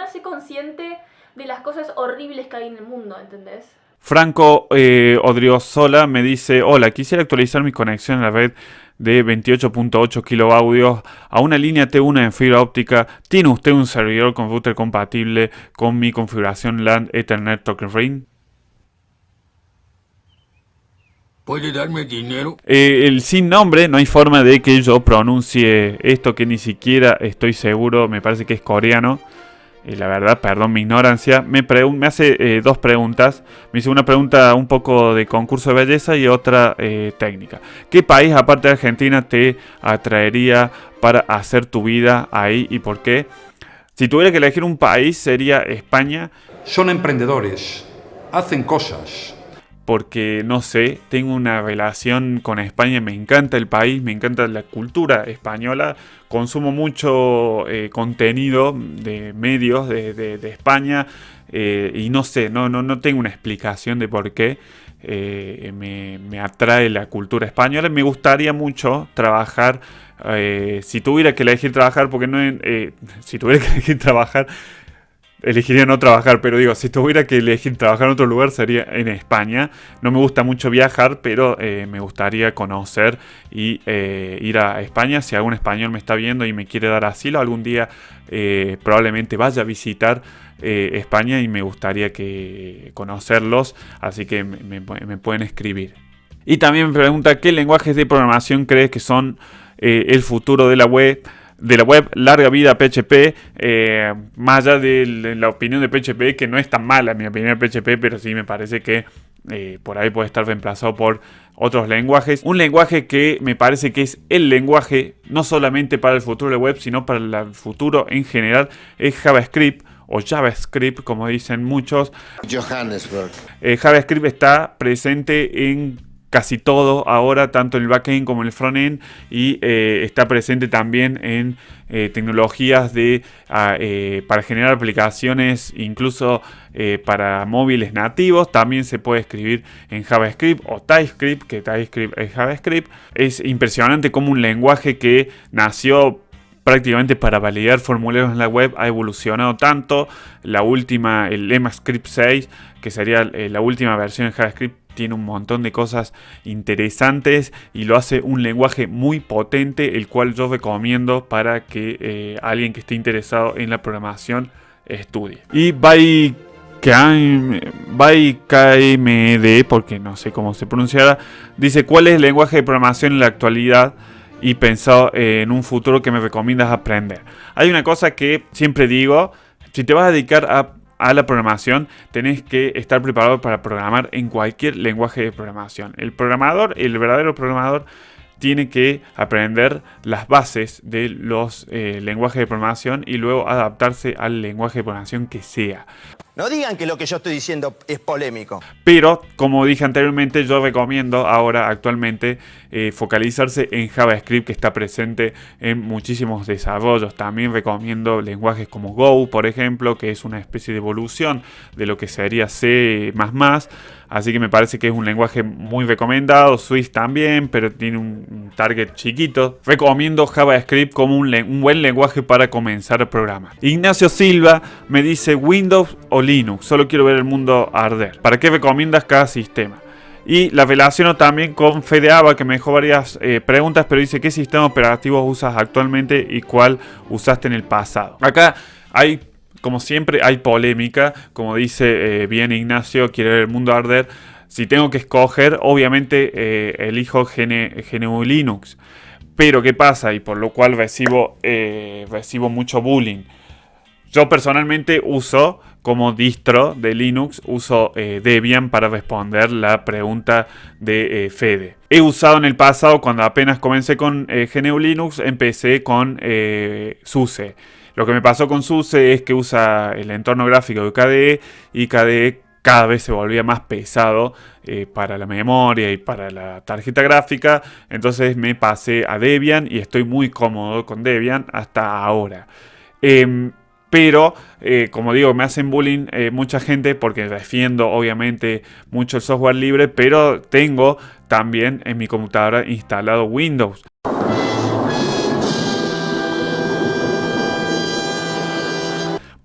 me hace consciente de las cosas horribles que hay en el mundo, ¿entendés? Franco Odriozola me dice: hola, quisiera actualizar mi conexión a la red de 28.8 kilovatios a una línea T1 en fibra óptica. ¿Tiene usted un servidor con router compatible con mi configuración LAN Ethernet Token Ring? ¿Puede darme dinero? El sin nombre, no hay forma de que yo pronuncie esto que ni siquiera estoy seguro, me parece que es coreano. La verdad, perdón mi ignorancia. Me hace dos preguntas. Me hizo una pregunta un poco de concurso de belleza y otra técnica. ¿Qué país, aparte de Argentina, te atraería para hacer tu vida ahí y por qué? Si tuviera que elegir un país, sería España. Son emprendedores, hacen cosas. Porque, no sé, tengo una relación con España, me encanta el país, me encanta la cultura española, consumo mucho contenido de medios de España y no sé, no tengo una explicación de por qué me atrae la cultura española. Me gustaría mucho trabajar, si tuviera que elegir trabajar, porque no si tuviera que elegir trabajar, elegiría no trabajar, pero digo, si tuviera que elegir trabajar en otro lugar sería en España. No me gusta mucho viajar, pero me gustaría conocer y ir a España. Si algún español me está viendo y me quiere dar asilo, algún día probablemente vaya a visitar España y me gustaría conocerlos, así que me pueden escribir. Y también me pregunta: ¿qué lenguajes de programación crees que son el futuro de la web? Larga vida PHP, más allá de la opinión de PHP, que no es tan mala mi opinión de PHP, pero sí me parece que por ahí puede estar reemplazado por otros lenguajes. Un lenguaje que me parece que es el lenguaje no solamente para el futuro de la web, sino para el futuro en general, es JavaScript, o JavaScript, como dicen muchos. Johannesburg. JavaScript está presente en casi todo ahora, tanto en el backend como en el frontend, y está presente también en tecnologías para generar aplicaciones, incluso para móviles nativos. También se puede escribir en JavaScript o TypeScript, que TypeScript es JavaScript. Es impresionante cómo un lenguaje que nació prácticamente para validar formularios en la web ha evolucionado tanto. La última, el EMAScript 6, que sería la última versión de JavaScript, tiene un montón de cosas interesantes y lo hace un lenguaje muy potente, el cual yo recomiendo para que alguien que esté interesado en la programación estudie. Y ByKMD, porque no sé cómo se pronunciará, dice: ¿cuál es el lenguaje de programación en la actualidad y pensado en un futuro que me recomiendas aprender? Hay una cosa que siempre digo: si te vas a dedicar a la programación, tenés que estar preparado para programar en cualquier lenguaje de programación. El verdadero programador, tiene que aprender las bases de los lenguajes de programación y luego adaptarse al lenguaje de programación que sea. No digan que lo que yo estoy diciendo es polémico. Pero, como dije anteriormente, yo recomiendo ahora, actualmente, focalizarse en JavaScript, que está presente en muchísimos desarrollos. También recomiendo lenguajes como Go, por ejemplo, que es una especie de evolución de lo que sería C++. Así que me parece que es un lenguaje muy recomendado. Swift también, pero tiene un target chiquito. Recomiendo JavaScript como un buen lenguaje para comenzar a programar. Ignacio Silva me dice: Windows o Linux, solo quiero ver el mundo arder. ¿Para qué recomiendas cada sistema? Y la relaciono también con Fedeaba, que me dejó varias preguntas, pero dice: ¿qué sistema operativo usas actualmente y cuál usaste en el pasado? Acá hay, como siempre, hay polémica. Como dice bien Ignacio, quiere ver el mundo arder. Si tengo que escoger, obviamente elijo GNU Linux. Pero ¿qué pasa? Y por lo cual recibo mucho bullying. Yo personalmente uso como distro de Linux, uso Debian para responder la pregunta de Fede. He usado en el pasado, cuando apenas comencé con GNU Linux, empecé con SUSE. Lo que me pasó con SUSE es que usa el entorno gráfico de KDE, y KDE cada vez se volvía más pesado para la memoria y para la tarjeta gráfica. Entonces me pasé a Debian y estoy muy cómodo con Debian hasta ahora. Pero, como digo, me hacen bullying mucha gente porque defiendo obviamente mucho el software libre, pero tengo también en mi computadora instalado Windows.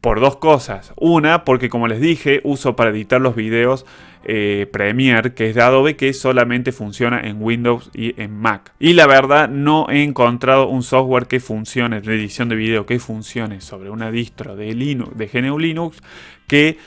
por dos cosas. Una, porque como les dije, uso para editar los videos Premiere, que es de Adobe, que solamente funciona en Windows y en Mac. Y la verdad no he encontrado un software que funcione de edición de video, que funcione sobre una distro de Linux, de GNU Linux, que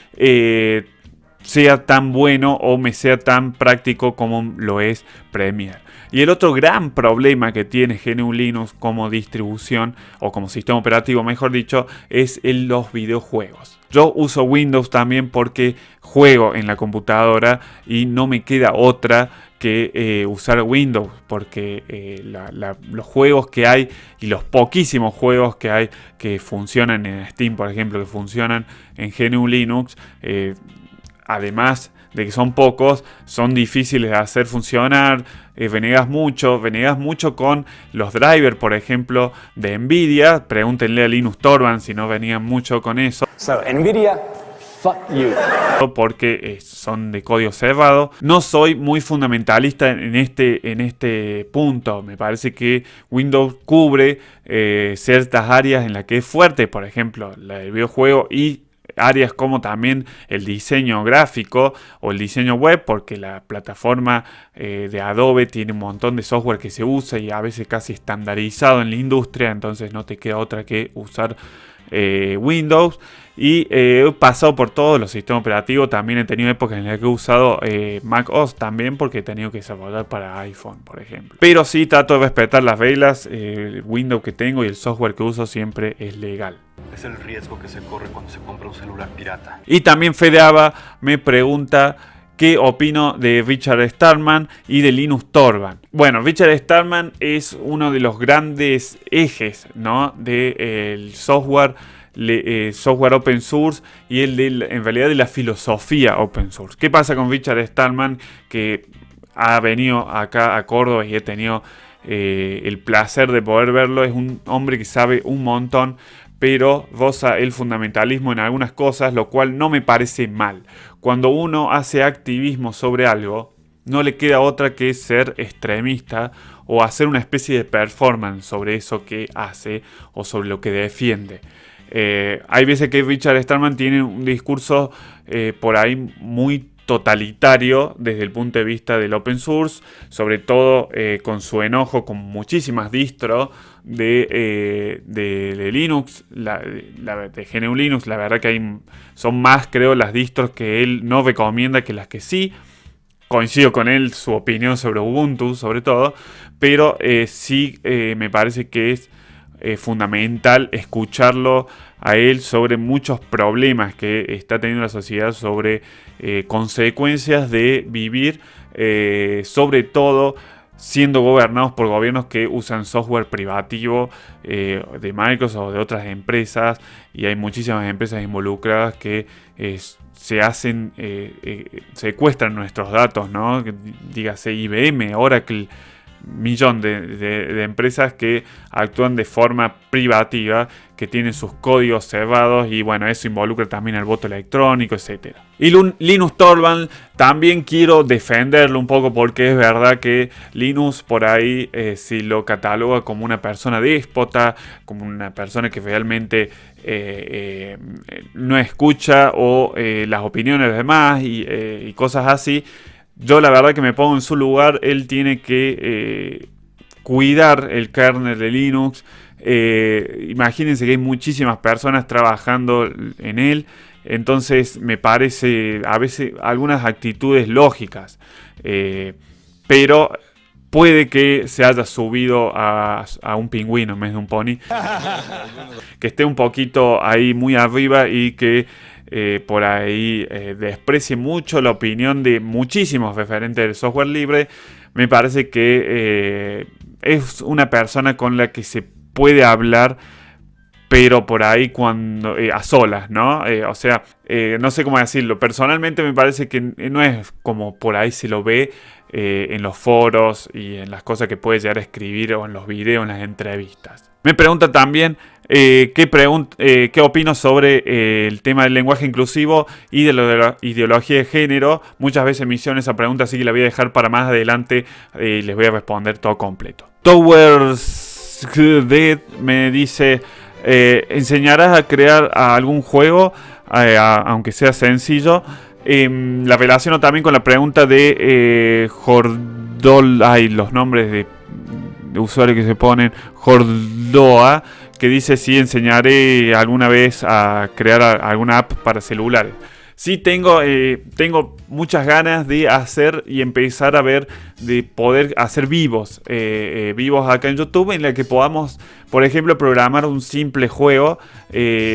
sea tan bueno o me sea tan práctico como lo es Premiere. Y el otro gran problema que tiene GNU Linux como distribución, o como sistema operativo mejor dicho, es los videojuegos. Yo uso Windows también porque juego en la computadora y no me queda otra que usar Windows, porque los juegos que hay y los poquísimos juegos que hay que funcionan en Steam, por ejemplo, que funcionan en GNU Linux, además de que son pocos, son difíciles de hacer funcionar. Venegas mucho con los drivers, por ejemplo, de Nvidia. Pregúntenle a Linus Torvalds si no venían mucho con eso. So, Nvidia, fuck you. Porque son de código cerrado. No soy muy fundamentalista en este punto. Me parece que Windows cubre ciertas áreas en las que es fuerte, por ejemplo, la del videojuego, y áreas como también el diseño gráfico o el diseño web, porque la plataforma de Adobe tiene un montón de software que se usa y a veces casi estandarizado en la industria, entonces no te queda otra que usar Windows. Y he pasado por todos los sistemas operativos. También he tenido épocas en las que he usado Mac OS también, porque he tenido que desarrollar para iPhone, por ejemplo. Pero sí trato de respetar las reglas. El Windows que tengo y el software que uso siempre es legal. Es el riesgo que se corre cuando se compra un celular pirata. Y también Fedeaba me pregunta qué opino de Richard Stallman y de Linus Torvalds. Bueno, Richard Stallman es uno de los grandes ejes, ¿no?, del software open source y en realidad de la filosofía open source. ¿Qué pasa con Richard Stallman, que ha venido acá a Córdoba y he tenido el placer de poder verlo? Es un hombre que sabe un montón, pero roza el fundamentalismo en algunas cosas, lo cual no me parece mal. Cuando uno hace activismo sobre algo, no le queda otra que ser extremista o hacer una especie de performance sobre eso que hace o sobre lo que defiende. Hay veces que Richard Stallman tiene un discurso por ahí muy totalitario desde el punto de vista del open source, sobre todo con su enojo con muchísimas distros de Linux, de GNU Linux. La verdad que son más, creo, las distros que él no recomienda que las que sí. Coincido con él, su opinión sobre Ubuntu sobre todo, pero sí me parece que es fundamental escucharlo a él sobre muchos problemas que está teniendo la sociedad, sobre consecuencias de vivir, sobre todo siendo gobernados por gobiernos que usan software privativo de Microsoft o de otras empresas, y hay muchísimas empresas involucradas que secuestran nuestros datos, ¿no? Dígase IBM, Oracle, millón de empresas que actúan de forma privativa, que tienen sus códigos cerrados, y bueno, eso involucra también el voto electrónico, etc. Y Linus Torvalds también quiero defenderlo un poco, porque es verdad que Linus por ahí si lo cataloga como una persona déspota, como una persona que realmente no escucha o las opiniones de los demás y cosas así. Yo la verdad que me pongo en su lugar. Él tiene que cuidar el kernel de Linux. Imagínense que hay muchísimas personas trabajando en él. Entonces me parece a veces algunas actitudes lógicas. Pero puede que se haya subido a un pingüino en vez de un pony. Que esté un poquito ahí muy arriba y que por ahí desprecie mucho la opinión de muchísimos referentes del software libre. Me parece que es una persona con la que se puede hablar, pero por ahí cuando a solas, ¿no? O sea, no sé cómo decirlo. Personalmente me parece que no es como por ahí se lo ve en los foros y en las cosas que puede llegar a escribir, o en los videos, en las entrevistas. Me pregunta también qué opino sobre el tema del lenguaje inclusivo y de la ideología de género. Muchas veces me hicieron esa pregunta, así que la voy a dejar para más adelante y les voy a responder todo completo. Towers Dead me dice: ¿Enseñarás a crear algún juego, aunque sea sencillo? La relaciono también con la pregunta de Jordol, los nombres de usuarios que se ponen, Jordoa, que dice si enseñaré alguna vez a crear alguna app para celulares. Sí, tengo muchas ganas de hacer y empezar a ver, de poder hacer vivos acá en YouTube, en la que podamos, por ejemplo, programar un simple juego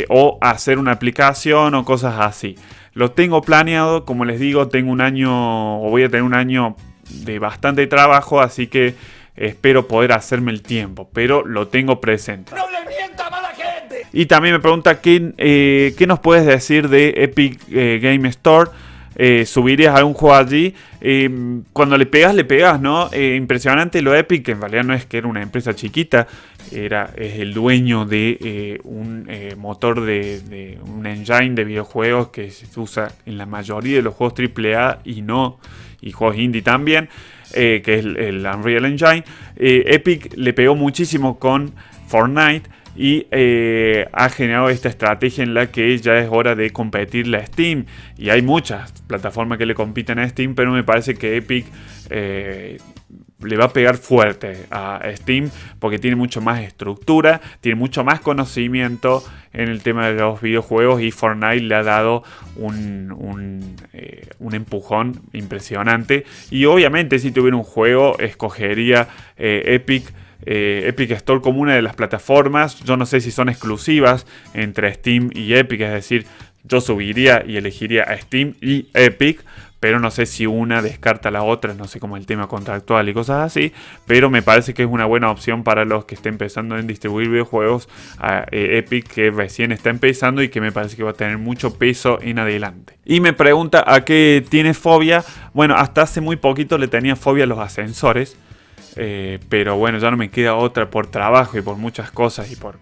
o hacer una aplicación o cosas así. Lo tengo planeado, como les digo, tengo un año, o voy a tener un año de bastante trabajo, así que espero poder hacerme el tiempo, pero lo tengo presente. ¡No le mientas a la gente! Y también me pregunta ¿qué nos puedes decir de Epic Game Store? ¿Subirías algún juego allí? Cuando le pegas, ¿no? Impresionante lo Epic, que en realidad no es que era una empresa chiquita, es el dueño de un motor de un engine de videojuegos que se usa en la mayoría de los juegos AAA y juegos indie también, que es el Unreal Engine. Epic le pegó muchísimo con Fortnite y ha generado esta estrategia en la que ya es hora de competirle a Steam, y hay muchas plataformas que le compiten a Steam, pero me parece que Epic le va a pegar fuerte a Steam porque tiene mucho más estructura, tiene mucho más conocimiento en el tema de los videojuegos, y Fortnite le ha dado un empujón impresionante. Y obviamente si tuviera un juego escogería Epic Store como una de las plataformas. Yo no sé si son exclusivas entre Steam y Epic, es decir, yo subiría y elegiría a Steam y Epic, pero no sé si una descarta a la otra, no sé cómo el tema contractual y cosas así, pero me parece que es una buena opción para los que estén empezando en distribuir videojuegos, a Epic, que recién está empezando y que me parece que va a tener mucho peso en adelante. Y me pregunta ¿a qué tiene fobia? Bueno, hasta hace muy poquito le tenía fobia a los ascensores. Pero bueno, ya no me queda otra, por trabajo y por muchas cosas y por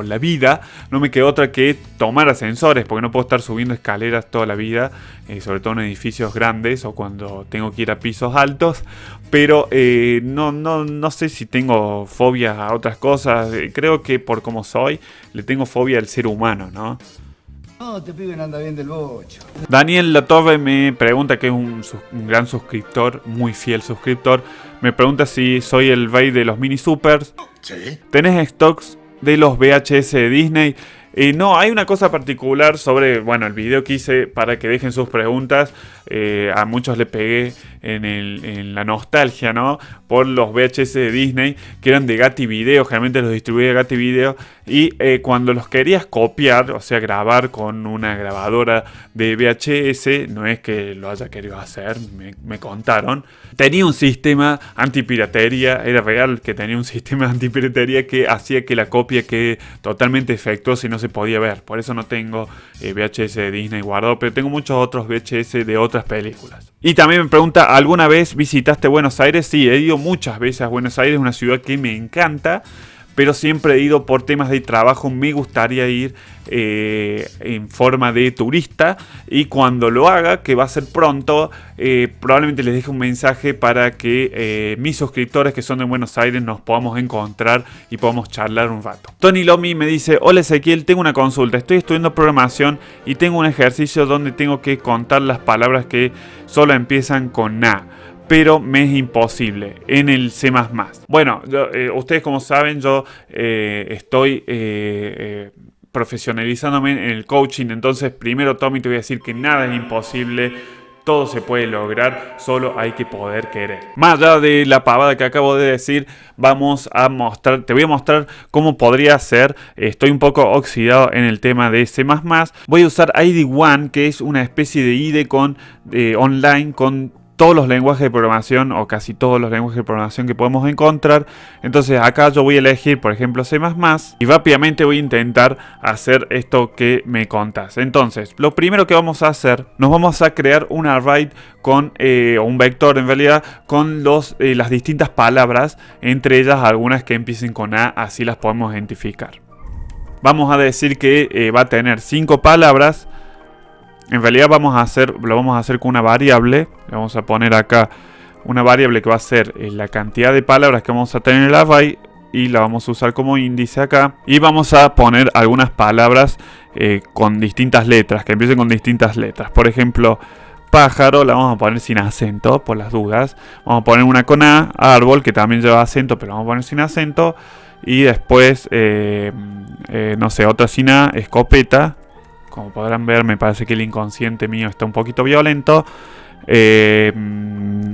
la vida, no me queda otra que tomar ascensores, porque no puedo estar subiendo escaleras toda la vida, sobre todo en edificios grandes o cuando tengo que ir a pisos altos. Pero no sé si tengo fobia a otras cosas. Creo que por como soy, le tengo fobia al ser humano, ¿no? No, te pibe anda bien del bocho. Daniel Latorre me pregunta, que es un gran suscriptor, muy fiel suscriptor. Me pregunta si soy el rey de los mini supers. Sí. ¿Tenés stocks de los VHS de Disney? No, hay una cosa particular sobre, el video que hice para que dejen sus preguntas. A muchos le pegué en la nostalgia, ¿no? Por los VHS de Disney, que eran de Gatti Video, generalmente los distribuía Gatti Video. Y cuando los querías copiar, o sea, grabar con una grabadora de VHS, no es que lo haya querido hacer, me contaron. Tenía un sistema antipiratería, era real que tenía un sistema antipiratería que hacía que la copia quede totalmente defectuosa y no se podía ver. Por eso no tengo VHS de Disney guardado, pero tengo muchos otros VHS de otras películas. Y también me pregunta, ¿alguna vez visitaste Buenos Aires? Sí, he ido muchas veces a Buenos Aires, una ciudad que me encanta, pero siempre he ido por temas de trabajo. Me gustaría ir en forma de turista, y cuando lo haga, que va a ser pronto, probablemente les deje un mensaje para que mis suscriptores que son de Buenos Aires nos podamos encontrar y podamos charlar un rato. Tony Lomi me dice: hola Ezequiel, tengo una consulta, estoy estudiando programación y tengo un ejercicio donde tengo que contar las palabras que solo empiezan con A, pero me es imposible en el C++. Bueno, ustedes como saben, yo estoy profesionalizándome en el coaching. Entonces, primero, Tommy, te voy a decir que nada es imposible. Todo se puede lograr, solo hay que poder querer. Más allá de la pavada que acabo de decir, te voy a mostrar cómo podría ser. Estoy un poco oxidado en el tema de C++. Voy a usar ID1, que es una especie de IDE online con todos los lenguajes de programación, o casi todos los lenguajes de programación que podemos encontrar. Entonces acá yo voy a elegir, por ejemplo, C++, y rápidamente voy a intentar hacer esto que me contás. Entonces, lo primero que vamos a hacer, nos vamos a crear un array con un vector en realidad, con las distintas palabras, entre ellas algunas que empiecen con A, así las podemos identificar. Vamos a decir que va a tener 5 palabras. En realidad lo vamos a hacer con una variable. Le vamos a poner acá una variable que va a ser la cantidad de palabras que vamos a tener en el array y la vamos a usar como índice acá. Y vamos a poner algunas palabras con distintas letras, que empiecen con distintas letras. Por ejemplo, pájaro la vamos a poner sin acento, por las dudas. Vamos a poner una con A, árbol, que también lleva acento, pero vamos a poner sin acento. Y después, no sé, otra sin A, escopeta. Como podrán ver, me parece que el inconsciente mío está un poquito violento.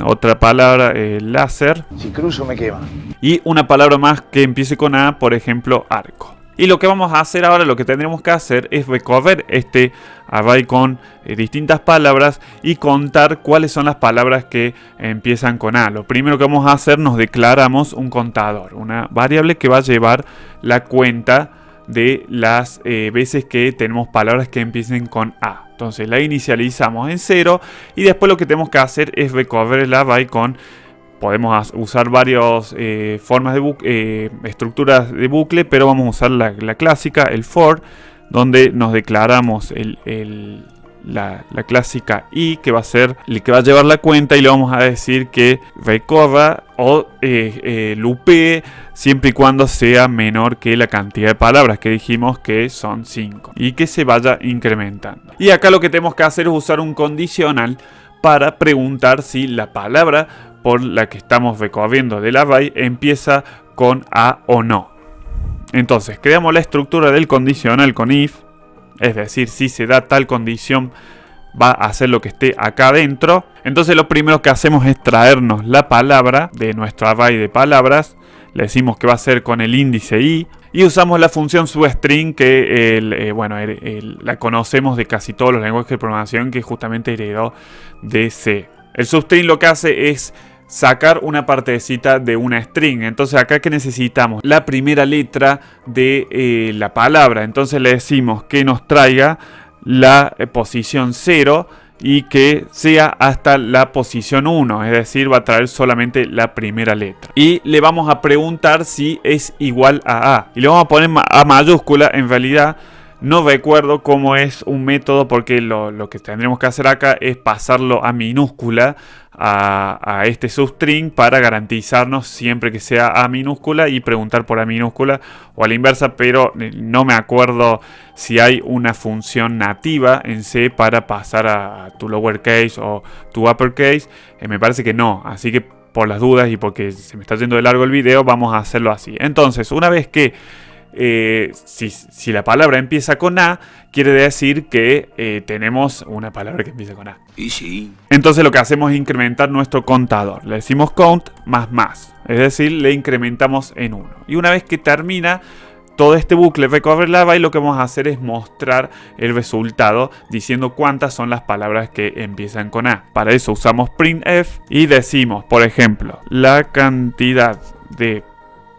Otra palabra, láser. Si cruzo me quema. Y una palabra más que empiece con A, por ejemplo, arco. Y lo que vamos a hacer ahora, lo que tendremos que hacer es recorrer este array con distintas palabras y contar cuáles son las palabras que empiezan con A. Lo primero que vamos a hacer, nos declaramos un contador, una variable que va a llevar la cuenta de las veces que tenemos palabras que empiecen con A. Entonces la inicializamos en 0 y después lo que tenemos que hacer es recorrer el array con... Podemos usar varias formas de estructuras de bucle, pero vamos a usar la clásica, el for, donde nos declaramos la clásica i, que va a ser el que va a llevar la cuenta, y le vamos a decir que recorra o lupee siempre y cuando sea menor que la cantidad de palabras que dijimos que son 5 y que se vaya incrementando. Y acá lo que tenemos que hacer es usar un condicional para preguntar si la palabra por la que estamos recorriendo del array empieza con A o no. Entonces creamos la estructura del condicional con if, es decir, si se da tal condición va a hacer lo que esté acá adentro. Entonces lo primero que hacemos es traernos la palabra de nuestro array de palabras, le decimos que va a ser con el índice i y usamos la función substring que la conocemos de casi todos los lenguajes de programación, que justamente heredó de C. El substring lo que hace es sacar una partecita de una string. Entonces acá que necesitamos la primera letra de la palabra. Entonces le decimos que nos traiga la posición 0 y que sea hasta la posición 1. Es decir, va a traer solamente la primera letra. Y le vamos a preguntar si es igual a A. Y le vamos a poner A mayúscula. En realidad no recuerdo cómo es un método, porque lo que tendremos que hacer acá es pasarlo a minúscula a este substring para garantizarnos siempre que sea A minúscula y preguntar por A minúscula o a la inversa, pero no me acuerdo si hay una función nativa en C para pasar a tu lowercase o tu uppercase. Me parece que no, así que por las dudas y porque se me está yendo de largo el video, vamos a hacerlo así. Entonces, una vez que si la palabra empieza con A, quiere decir que tenemos una palabra que empieza con A. Y sí. Entonces lo que hacemos es incrementar nuestro contador. Le decimos count más. Es decir, le incrementamos en 1. Y una vez que termina todo este bucle recorrer el array, lo que vamos a hacer es mostrar el resultado diciendo cuántas son las palabras que empiezan con A. Para eso usamos printf y decimos, por ejemplo, la cantidad de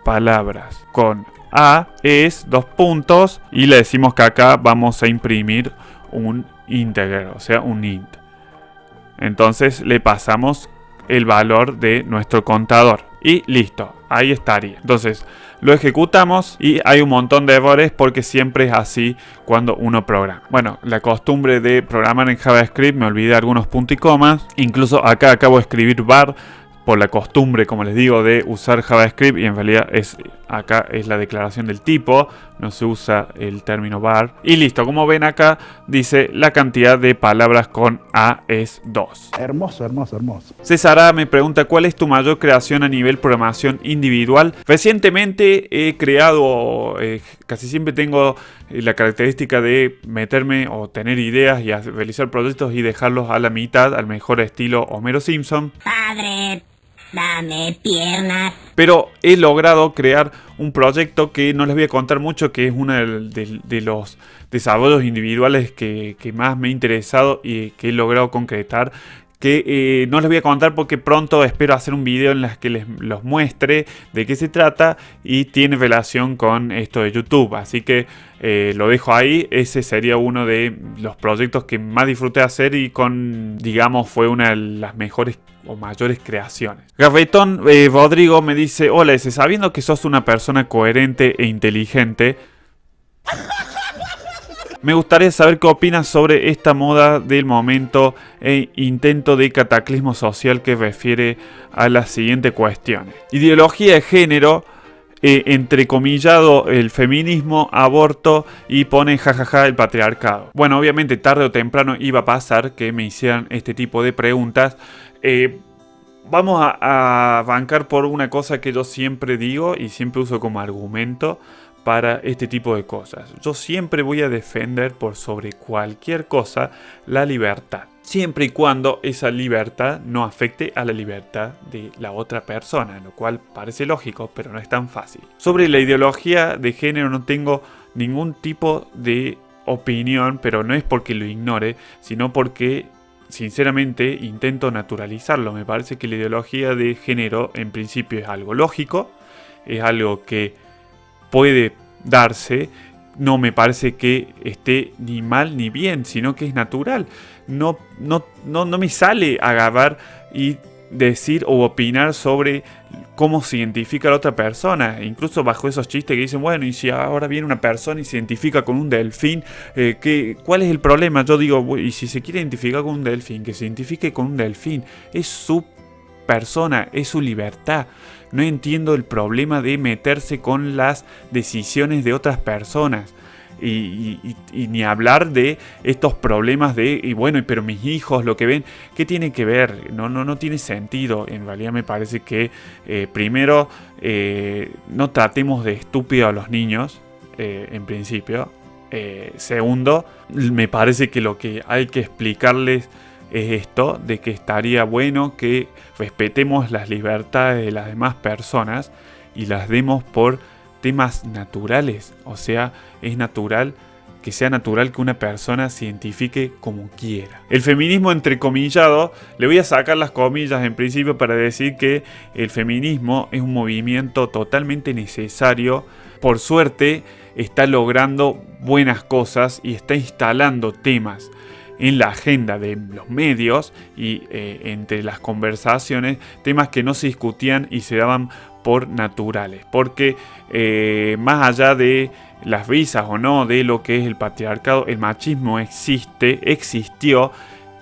palabras con A es 2 puntos y le decimos que acá vamos a imprimir un integer, o sea, un int. Entonces le pasamos el valor de nuestro contador y listo, ahí estaría. Entonces lo ejecutamos y hay un montón de errores porque siempre es así cuando uno programa. Bueno, la costumbre de programar en JavaScript, me olvidé algunos puntos y comas. Incluso acá acabo de escribir var por la costumbre, como les digo, de usar JavaScript, y en realidad acá es la declaración del tipo, no se usa el término var. Y listo, como ven acá dice la cantidad de palabras con A es 2. Hermoso, hermoso, hermoso. César A me pregunta, ¿cuál es tu mayor creación a nivel programación individual? Recientemente he creado, casi siempre tengo la característica de meterme o tener ideas y realizar proyectos y dejarlos a la mitad, al mejor estilo Homero Simpson. Padre, dame piernas. Pero he logrado crear un proyecto que no les voy a contar mucho, que es uno de los desarrollos individuales que más me ha interesado y que he logrado concretar, que no les voy a contar porque pronto espero hacer un video en el que los muestre de qué se trata y tiene relación con esto de YouTube. Así que lo dejo ahí. Ese sería uno de los proyectos que más disfruté hacer y digamos, fue una de las mejores o mayores creaciones. Gafetón Rodrigo me dice, hola, sabiendo que sos una persona coherente e inteligente, me gustaría saber qué opinas sobre esta moda del momento e intento de cataclismo social que refiere a las siguientes cuestiones. Ideología de género entrecomillado el feminismo, aborto y pone jajaja el patriarcado. Bueno, obviamente tarde o temprano iba a pasar que me hicieran este tipo de preguntas. Vamos a bancar por una cosa que yo siempre digo y siempre uso como argumento para este tipo de cosas. Yo siempre voy a defender por sobre cualquier cosa la libertad, siempre y cuando esa libertad no afecte a la libertad de la otra persona, lo cual parece lógico, pero no es tan fácil. Sobre la ideología de género no tengo ningún tipo de opinión, pero no es porque lo ignore, sino porque sinceramente intento naturalizarlo. Me parece que la ideología de género en principio es algo lógico, es algo que puede darse. No me parece que esté ni mal ni bien, sino que es natural. No me sale agarrar y decir o opinar sobre cómo se identifica a la otra persona. Incluso bajo esos chistes que dicen, bueno, y si ahora viene una persona y se identifica con un delfín, ¿cuál es el problema? Yo digo, y si se quiere identificar con un delfín, que se identifique con un delfín. Es su persona, es su libertad. No entiendo el problema de meterse con las decisiones de otras personas. Y ni hablar de estos problemas de, y bueno, pero mis hijos lo que ven, ¿qué tiene que ver? No tiene sentido. En realidad me parece que primero no tratemos de estúpido a los niños, en principio. Segundo, me parece que lo que hay que explicarles es esto, de que estaría bueno que respetemos las libertades de las demás personas y las demos por temas naturales. O sea, es natural que sea natural que una persona se identifique como quiera. El feminismo entrecomillado, le voy a sacar las comillas en principio para decir que el feminismo es un movimiento totalmente necesario. Por suerte está logrando buenas cosas y está instalando temas en la agenda de los medios y entre las conversaciones, temas que no se discutían y se daban por naturales, porque más allá de las visas o no de lo que es el patriarcado, el machismo existió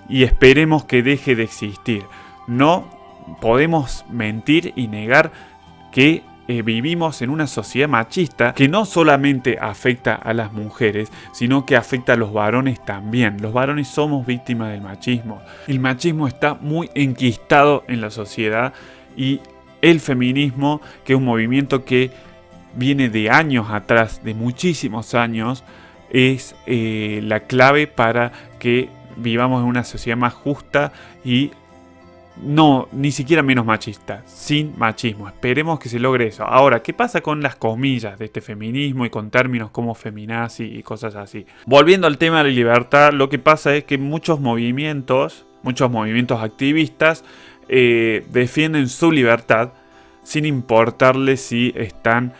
y esperemos que deje de existir. No podemos mentir y negar que vivimos en una sociedad machista que no solamente afecta a las mujeres, sino que afecta a los varones también. Los varones somos víctimas del machismo. El machismo está muy enquistado en la sociedad y el feminismo, que es un movimiento que viene de años atrás, de muchísimos años, es la clave para que vivamos en una sociedad más justa y no, ni siquiera menos machista, sin machismo. Esperemos que se logre eso. Ahora, ¿qué pasa con las comillas de este feminismo y con términos como feminazi y cosas así? Volviendo al tema de la libertad, lo que pasa es que muchos movimientos activistas defienden su libertad sin importarles si están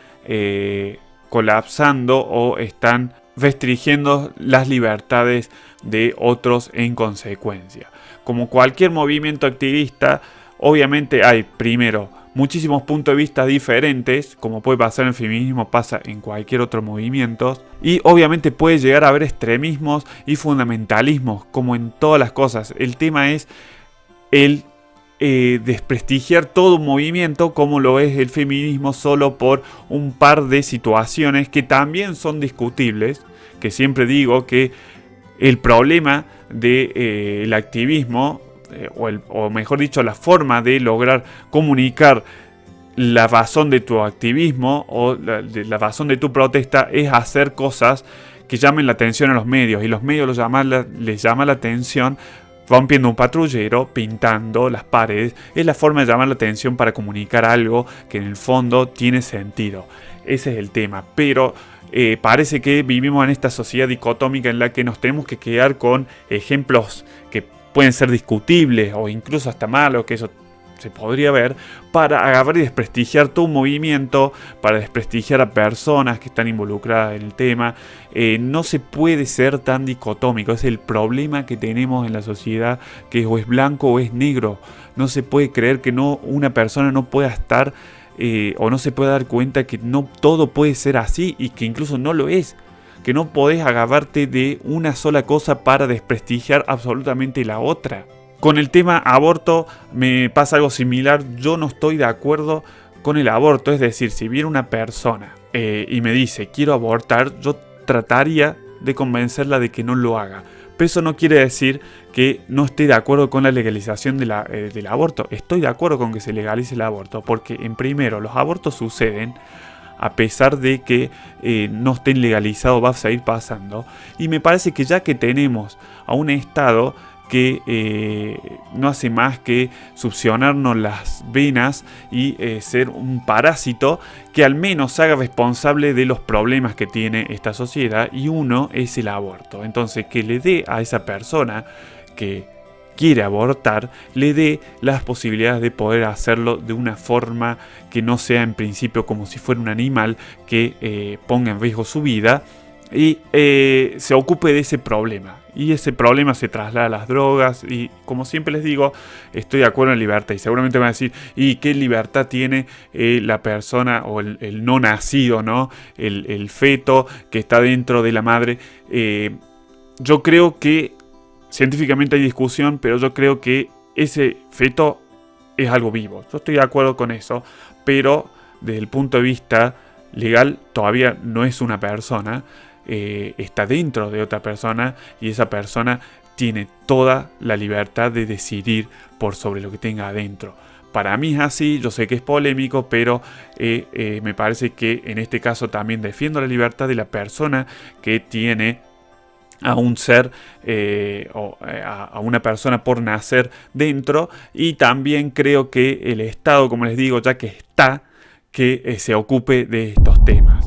colapsando o están restringiendo las libertades de otros en consecuencia. Como cualquier movimiento activista, obviamente hay, primero, muchísimos puntos de vista diferentes, como puede pasar en el feminismo, pasa en cualquier otro movimiento, y obviamente puede llegar a haber extremismos y fundamentalismos, como en todas las cosas. El tema es el desprestigiar todo un movimiento como lo es el feminismo solo por un par de situaciones que también son discutibles, que siempre digo que el problema del activismo, o mejor dicho, la forma de lograr comunicar la razón de tu activismo o la razón de tu protesta es hacer cosas que llamen la atención a los medios, y los medios les llama la atención rompiendo un patrullero, pintando las paredes. Es la forma de llamar la atención para comunicar algo que en el fondo tiene sentido. Ese es el tema. Pero parece que vivimos en esta sociedad dicotómica en la que nos tenemos que quedar con ejemplos que pueden ser discutibles o incluso hasta malos, que eso se podría ver, para agarrar y desprestigiar todo un movimiento, para desprestigiar a personas que están involucradas en el tema. No se puede ser tan dicotómico. Es el problema que tenemos en la sociedad, que o es blanco o es negro. No se puede creer que una persona no pueda estar o no se puede dar cuenta que no todo puede ser así y que incluso no lo es. Que no podés agarrarte de una sola cosa para desprestigiar absolutamente la otra. Con el tema aborto me pasa algo similar. Yo no estoy de acuerdo con el aborto. Es decir, si viene una persona y me dice quiero abortar, yo trataría de convencerla de que no lo haga. Pero eso no quiere decir que no esté de acuerdo con la legalización del aborto. Estoy de acuerdo con que se legalice el aborto, porque en primero, los abortos suceden a pesar de que no estén legalizados, va a seguir pasando. Y me parece que ya que tenemos a un Estado que no hace más que succionarnos las venas y ser un parásito, que al menos se haga responsable de los problemas que tiene esta sociedad, y uno es el aborto. Entonces, que le dé a esa persona que quiere abortar, le dé las posibilidades de poder hacerlo de una forma que no sea en principio como si fuera un animal que ponga en riesgo su vida, y se ocupe de ese problema. Y ese problema se traslada a las drogas. Y como siempre les digo, estoy de acuerdo en libertad. Y seguramente me van a decir, ¿y qué libertad tiene la persona o el no nacido, ¿no? El feto que está dentro de la madre? Yo creo que científicamente hay discusión, pero yo creo que ese feto es algo vivo. Yo estoy de acuerdo con eso, pero desde el punto de vista legal todavía no es una persona. Está dentro de otra persona, y esa persona tiene toda la libertad de decidir por sobre lo que tenga adentro. Para mí es así, yo sé que es polémico, pero me parece que en este caso también defiendo la libertad de la persona que tiene a un ser o a una persona por nacer dentro. Y también creo que el Estado, como les digo, ya que está, que se ocupe de estos temas.